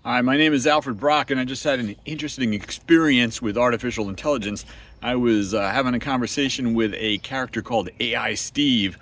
Hi, my name is Alfred Brock, and I just had an interesting experience with artificial intelligence. I was having a conversation with a character called AI Steve,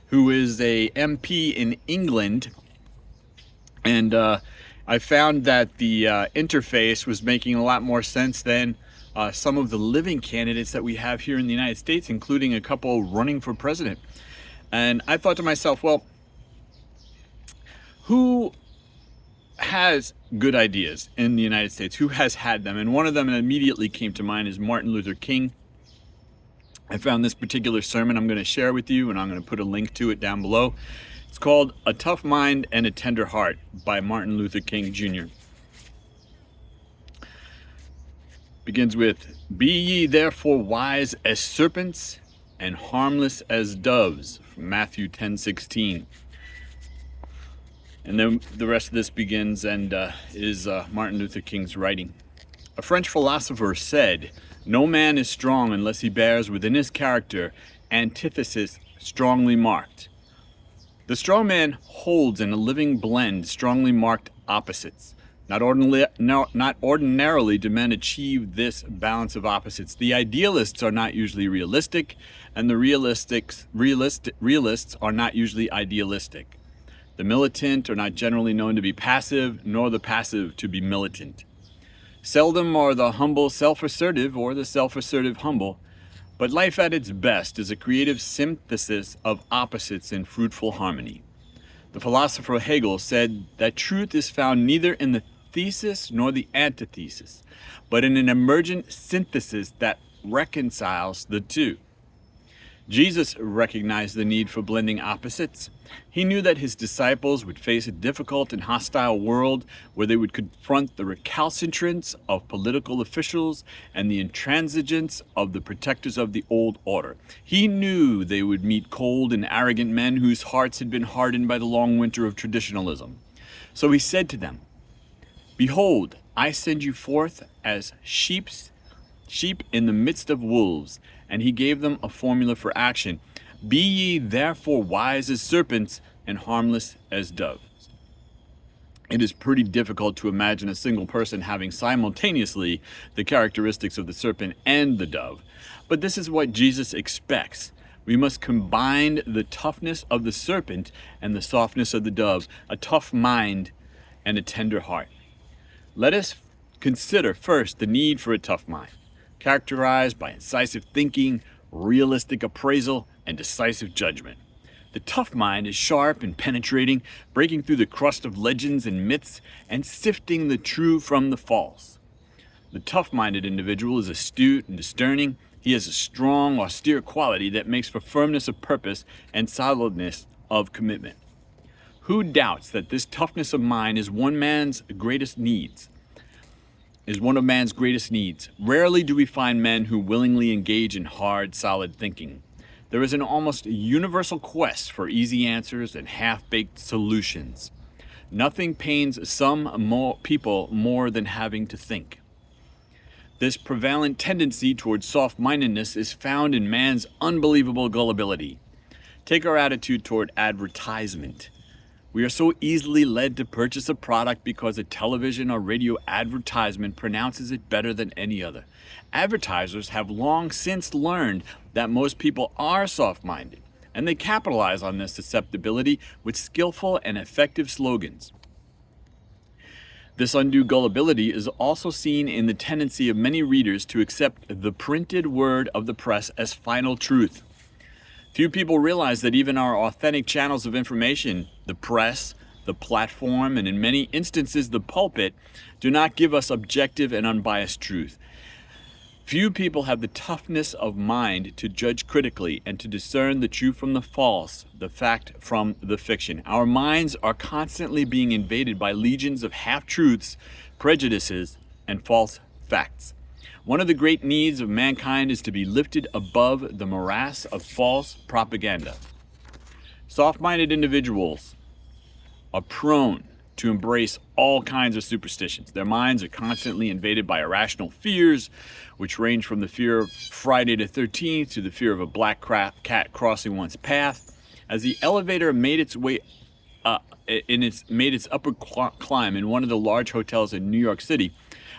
who is a MP in England, and I found that the interface was making a lot more sense than some of the living candidates that we have here in the United States, including a couple running for president. And I thought to myself, well, who has good ideas in the United States? Who has had them? And one of them that immediately came to mind is Martin Luther King. I found this particular sermon I'm going to share with you, and I'm going to put a link to it down below. It's called A Tough Mind and a Tender Heart by Martin Luther King Jr. Begins with, "Be ye therefore wise as serpents and harmless as doves," from Matthew 10:16. And then the rest of this begins and is Martin Luther King's writing. "A French philosopher said, 'No man is strong unless he bears within his character antithesis strongly marked.' The strong man holds in a living blend strongly marked opposites. Not ordinarily do men achieve this balance of opposites. The idealists are not usually realistic, and the realists are not usually idealistic. The militant are not generally known to be passive, nor the passive to be militant. Seldom are the humble self-assertive or the self-assertive humble, but life at its best is a creative synthesis of opposites in fruitful harmony. The philosopher Hegel said that truth is found neither in the thesis nor the antithesis, but in an emergent synthesis that reconciles the two. Jesus recognized the need for blending opposites. He knew that his disciples would face a difficult and hostile world where they would confront the recalcitrance of political officials and the intransigence of the protectors of the old order. He knew they would meet cold and arrogant men whose hearts had been hardened by the long winter of traditionalism. So he said to them, 'Behold, I send you forth as sheep in the midst of wolves,' and he gave them a formula for action. 'Be ye therefore wise as serpents and harmless as doves.'" It is pretty difficult to imagine a single person having simultaneously the characteristics of the serpent and the dove. But this is what Jesus expects. We must combine the toughness of the serpent and the softness of the dove, a tough mind and a tender heart. Let us consider first the need for a tough mind, characterized by incisive thinking, realistic appraisal, and decisive judgment. The tough mind is sharp and penetrating, breaking through the crust of legends and myths and sifting the true from the false. The tough-minded individual is astute and discerning. He has a strong, austere quality that makes for firmness of purpose and solidness of commitment. Who doubts that this toughness of mind is one of man's greatest needs? Rarely do we find men who willingly engage in hard, solid thinking. There is an almost universal quest for easy answers and half-baked solutions. Nothing pains some people more than having to think. This prevalent tendency towards soft-mindedness is found in man's unbelievable gullibility. Take our attitude toward advertisement. We are so easily led to purchase a product because a television or radio advertisement pronounces it better than any other. Advertisers have long since learned that most people are soft-minded, and they capitalize on this susceptibility with skillful and effective slogans. This undue gullibility is also seen in the tendency of many readers to accept the printed word of the press as final truth. Few people realize that even our authentic channels of information, the press, the platform, and in many instances the pulpit, do not give us objective and unbiased truth. Few people have the toughness of mind to judge critically and to discern the true from the false, the fact from the fiction. Our minds are constantly being invaded by legions of half-truths, prejudices, and false facts. One of the great needs of mankind is to be lifted above the morass of false propaganda. Soft-minded individuals are prone to embrace all kinds of superstitions. Their minds are constantly invaded by irrational fears, which range from the fear of Friday the 13th to the fear of a black cat crossing one's path. As the elevator made its way made its upward climb in one of the large hotels in New York City,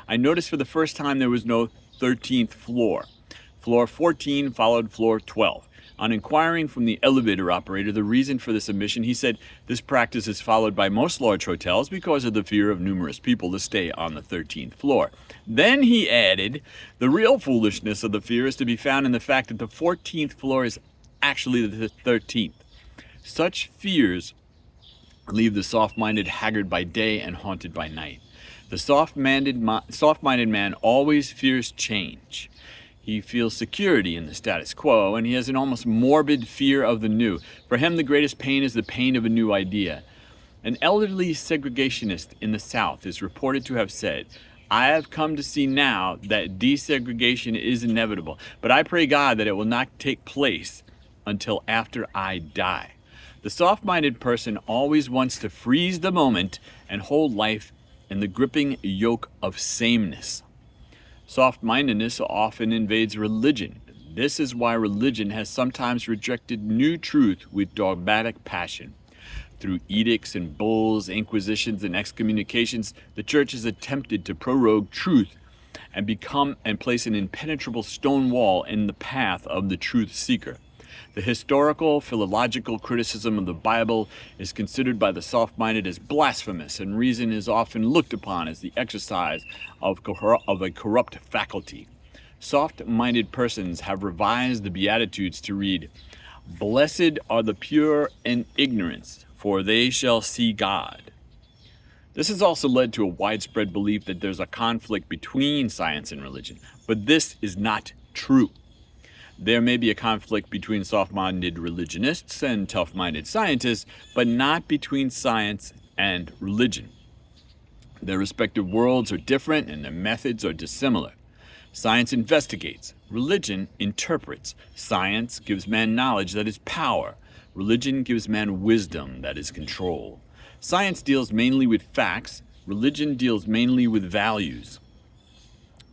I noticed for the first time there was no 13th floor. Floor 14 followed floor 12. On inquiring from the elevator operator the reason for this omission, he said this practice is followed by most large hotels because of the fear of numerous people to stay on the 13th floor. Then he added, the real foolishness of the fear is to be found in the fact that the 14th floor is actually the 13th. Such fears leave the soft-minded haggard by day and haunted by night. The soft-minded man always fears change. He feels security in the status quo, and he has an almost morbid fear of the new. For him, the greatest pain is the pain of a new idea. An elderly segregationist in the South is reported to have said, I have come to see now that desegregation is inevitable, but I pray God that it will not take place until after I die. The soft-minded person always wants to freeze the moment and hold life in the gripping yoke of sameness. Soft-mindedness often invades religion. This is why religion has sometimes rejected new truth with dogmatic passion. Through edicts and bulls, inquisitions and excommunications, the church has attempted to prorogue truth and place an impenetrable stone wall in the path of the truth seeker. The historical, philological criticism of the Bible is considered by the soft-minded as blasphemous, and reason is often looked upon as the exercise of a corrupt faculty. Soft-minded persons have revised the Beatitudes to read, Blessed are the pure in ignorance, for they shall see God. This has also led to a widespread belief that there's a conflict between science and religion, but this is not true. There may be a conflict between soft-minded religionists and tough-minded scientists, but not between science and religion. Their respective worlds are different and their methods are dissimilar. Science investigates. Religion interprets. Science gives man knowledge that is power. Religion gives man wisdom that is control. Science deals mainly with facts. Religion deals mainly with values.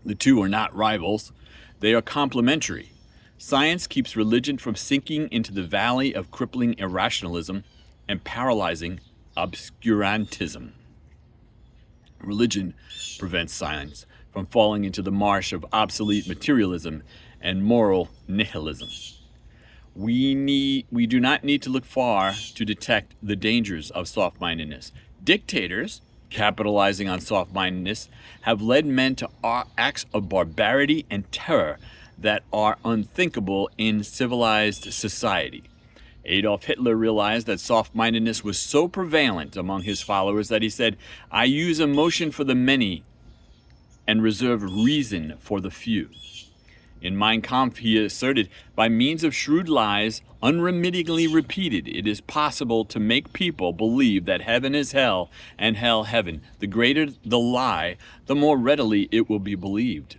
The two are not rivals. They are complementary. Science keeps religion from sinking into the valley of crippling irrationalism and paralyzing obscurantism. Religion prevents science from falling into the marsh of obsolete materialism and moral nihilism. We do not need to look far to detect the dangers of soft-mindedness. Dictators, capitalizing on soft-mindedness, have led men to acts of barbarity and terror that are unthinkable in civilized society. Adolf Hitler realized that soft-mindedness was so prevalent among his followers that he said, I use emotion for the many and reserve reason for the few. In Mein Kampf, he asserted, by means of shrewd lies, unremittingly repeated, it is possible to make people believe that heaven is hell and hell heaven. The greater the lie, the more readily it will be believed.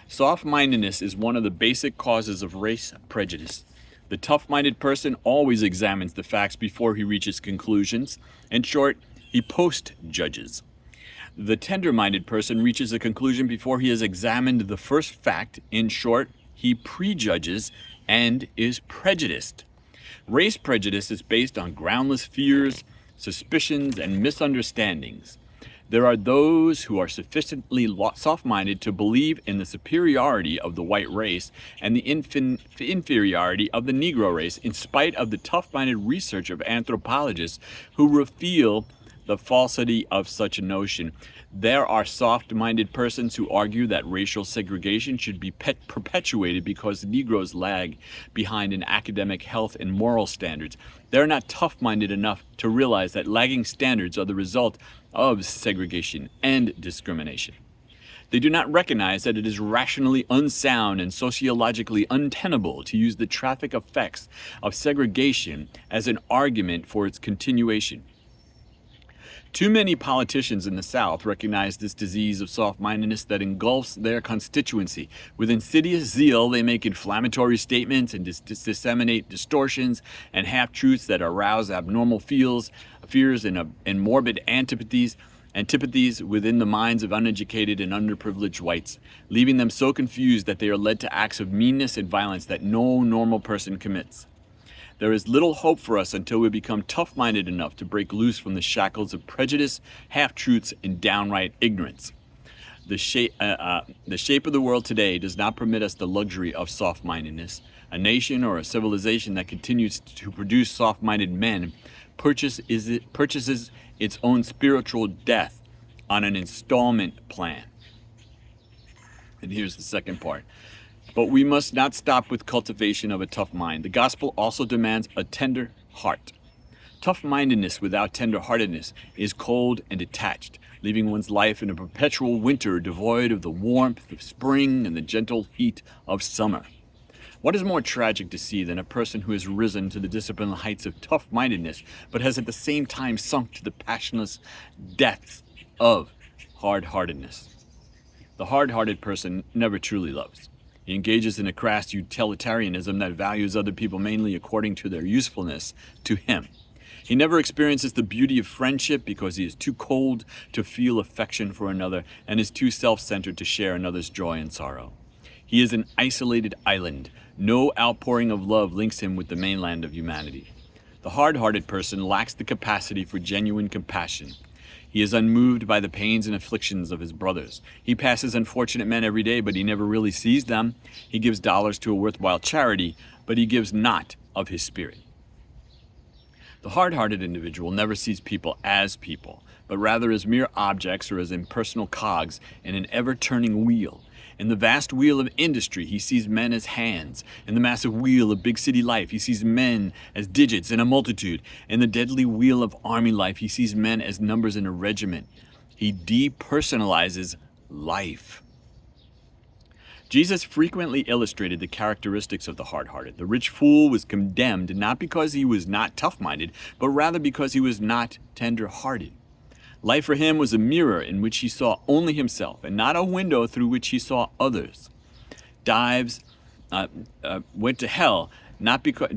Soft-mindedness is one of the basic causes of race prejudice. The tough-minded person always examines the facts before he reaches conclusions. In short, he post-judges. The tender-minded person reaches a conclusion before he has examined the first fact. In short, he prejudges and is prejudiced. Race prejudice is based on groundless fears, suspicions, and misunderstandings. There are those who are sufficiently soft-minded to believe in the superiority of the white race and the inferiority of the Negro race, in spite of the tough-minded research of anthropologists who reveal the falsity of such a notion. There are soft-minded persons who argue that racial segregation should be perpetuated because Negroes lag behind in academic, health, and moral standards. They're not tough-minded enough to realize that lagging standards are the result of segregation and discrimination. They do not recognize that it is rationally unsound and sociologically untenable to use the traffic effects of segregation as an argument for its continuation. Too many politicians in the South recognize this disease of soft-mindedness that engulfs their constituency. With insidious zeal, they make inflammatory statements and disseminate distortions and half-truths that arouse abnormal fears and morbid antipathies within the minds of uneducated and underprivileged whites, leaving them so confused that they are led to acts of meanness and violence that no normal person commits. There is little hope for us until we become tough-minded enough to break loose from the shackles of prejudice, half-truths, and downright ignorance. The shape of the world today does not permit us the luxury of soft-mindedness. A nation or a civilization that continues to produce soft-minded men purchases its own spiritual death on an installment plan. And here's the second part. But we must not stop with cultivation of a tough mind. The gospel also demands a tender heart. Tough-mindedness without tender-heartedness is cold and detached, leaving one's life in a perpetual winter devoid of the warmth of spring and the gentle heat of summer. What is more tragic to see than a person who has risen to the disciplined heights of tough-mindedness, but has at the same time sunk to the passionless depths of hard-heartedness? The hard-hearted person never truly loves. He engages in a crass utilitarianism that values other people mainly according to their usefulness to him. He never experiences the beauty of friendship because he is too cold to feel affection for another and is too self-centered to share another's joy and sorrow. He is an isolated island. No outpouring of love links him with the mainland of humanity. The hard-hearted person lacks the capacity for genuine compassion. He is unmoved by the pains and afflictions of his brothers. He passes unfortunate men every day, but he never really sees them. He gives dollars to a worthwhile charity, but he gives not of his spirit. The hard-hearted individual never sees people, but rather as mere objects or as impersonal cogs in an ever-turning wheel. In the vast wheel of industry, he sees men as hands. In the massive wheel of big city life, he sees men as digits in a multitude. In the deadly wheel of army life, he sees men as numbers in a regiment. He depersonalizes life. Jesus frequently illustrated the characteristics of the hard-hearted. The rich fool was condemned not because he was not tough-minded, but rather because he was not tender-hearted. Life for him was a mirror in which he saw only himself, and not a window through which he saw others. Dives went to hell not because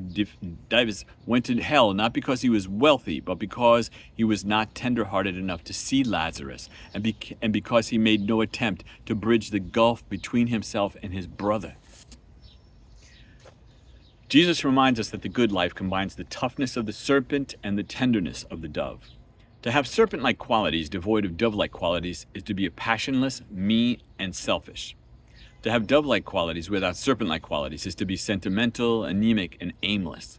he was wealthy, but because he was not tender-hearted enough to see Lazarus, and because he made no attempt to bridge the gulf between himself and his brother. Jesus reminds us that the good life combines the toughness of the serpent and the tenderness of the dove. To have serpent-like qualities devoid of dove-like qualities is to be passionless, mean, and selfish. To have dove-like qualities without serpent-like qualities is to be sentimental, anemic, and aimless.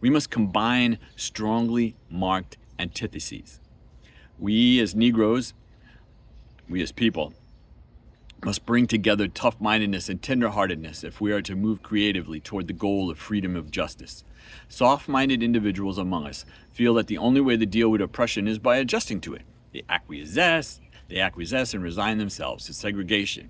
We must combine strongly marked antitheses. We as Negroes, we as people, must bring together tough-mindedness and tender-heartedness if we are to move creatively toward the goal of freedom of justice. Soft-minded individuals among us feel that the only way to deal with oppression is by adjusting to it. They acquiesce and resign themselves to segregation.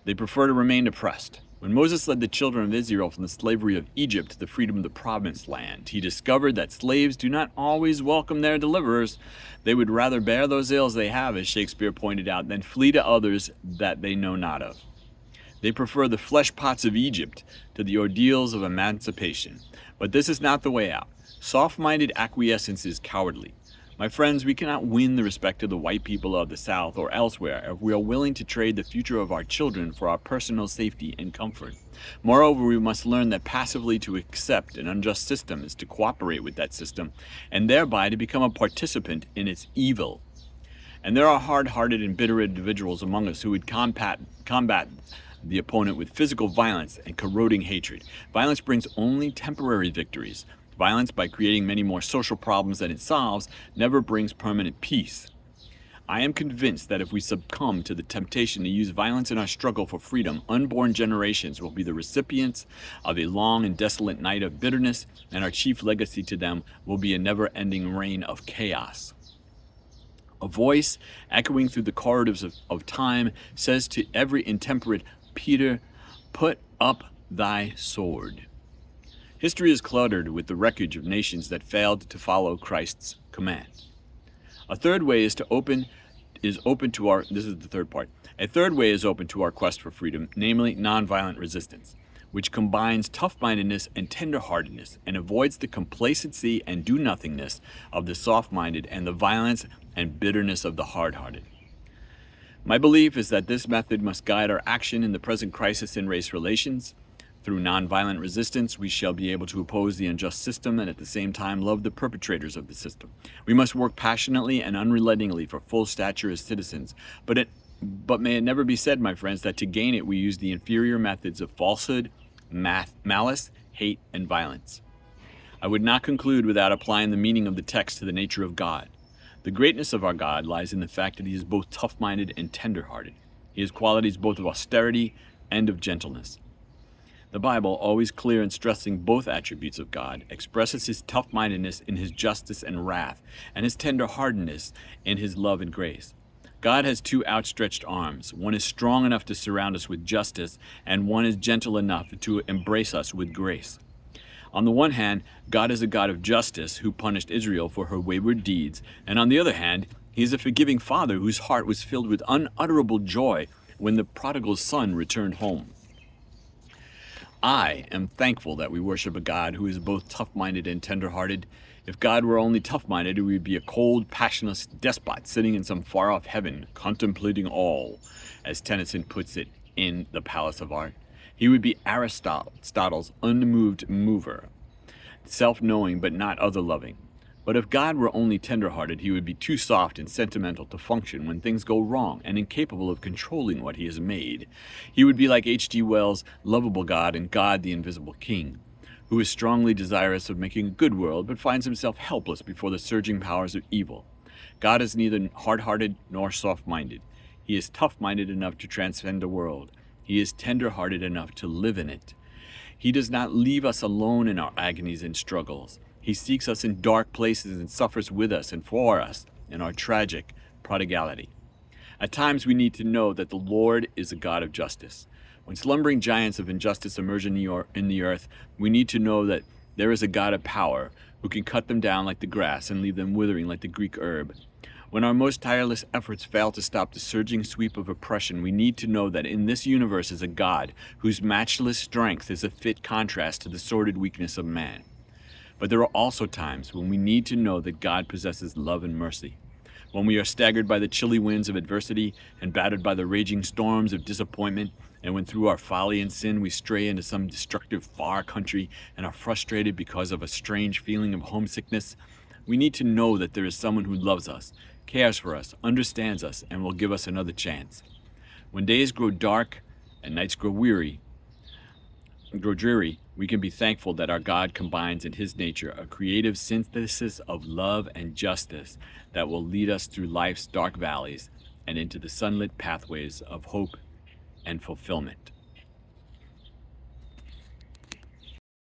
They prefer to remain oppressed. When Moses led the children of Israel from the slavery of Egypt to the freedom of the promised land, he discovered that slaves do not always welcome their deliverers. They would rather bear those ills they have, as Shakespeare pointed out, than flee to others that they know not of. They prefer the flesh pots of Egypt to the ordeals of emancipation. But this is not the way out. Soft-minded acquiescence is cowardly. My friends, we cannot win the respect of the white people of the South or elsewhere if we are willing to trade the future of our children for our personal safety and comfort. Moreover, we must learn that passively to accept an unjust system is to cooperate with that system, and thereby to become a participant in its evil. And there are hard-hearted and bitter individuals among us who would combat the opponent with physical violence and corroding hatred. Violence brings only temporary victories. Violence, by creating many more social problems than it solves, never brings permanent peace. I am convinced that if we succumb to the temptation to use violence in our struggle for freedom, unborn generations will be the recipients of a long and desolate night of bitterness, and our chief legacy to them will be a never-ending reign of chaos. A voice echoing through the corridors of time says to every intemperate Peter, "Put up thy sword." History is cluttered with the wreckage of nations that failed to follow Christ's command. A third way is open to our quest for freedom, namely nonviolent resistance, which combines tough-mindedness and tender-heartedness and avoids the complacency and do-nothingness of the soft-minded and the violence and bitterness of the hard-hearted. My belief is that this method must guide our action in the present crisis in race relations. Through nonviolent resistance, we shall be able to oppose the unjust system and at the same time love the perpetrators of the system. We must work passionately and unrelentingly for full stature as citizens, but may it never be said, my friends, that to gain it we use the inferior methods of falsehood, malice, hate, and violence. I would not conclude without applying the meaning of the text to the nature of God. The greatness of our God lies in the fact that he is both tough-minded and tender-hearted. He has qualities both of austerity and of gentleness. The Bible, always clear in stressing both attributes of God, expresses his tough-mindedness in his justice and wrath, and his tender-heartedness in his love and grace. God has two outstretched arms. One is strong enough to surround us with justice, and one is gentle enough to embrace us with grace. On the one hand, God is a God of justice who punished Israel for her wayward deeds, and on the other hand, he is a forgiving Father whose heart was filled with unutterable joy when the prodigal son returned home. I am thankful that we worship a God who is both tough-minded and tender-hearted. If God were only tough-minded, he would be a cold, passionless despot sitting in some far-off heaven, contemplating all, as Tennyson puts it in The Palace of Art. He would be Aristotle's unmoved mover, self-knowing but not other-loving. But if God were only tender-hearted, he would be too soft and sentimental to function when things go wrong and incapable of controlling what he has made. He would be like H.G. Wells' lovable God and God the Invisible King, who is strongly desirous of making a good world but finds himself helpless before the surging powers of evil. God is neither hard-hearted nor soft-minded. He is tough-minded enough to transcend the world. He is tender-hearted enough to live in it. He does not leave us alone in our agonies and struggles. He seeks us in dark places and suffers with us and for us in our tragic prodigality. At times we need to know that the Lord is a God of justice. When slumbering giants of injustice emerge in the earth, we need to know that there is a God of power who can cut them down like the grass and leave them withering like the Greek herb. When our most tireless efforts fail to stop the surging sweep of oppression, we need to know that in this universe is a God whose matchless strength is a fit contrast to the sordid weakness of man. But there are also times when we need to know that God possesses love and mercy. When we are staggered by the chilly winds of adversity and battered by the raging storms of disappointment, and when through our folly and sin we stray into some destructive far country and are frustrated because of a strange feeling of homesickness, we need to know that there is someone who loves us, cares for us, understands us, and will give us another chance. When days grow dark and nights grow dreary, we can be thankful that our God combines in his nature a creative synthesis of love and justice that will lead us through life's dark valleys and into the sunlit pathways of hope and fulfillment.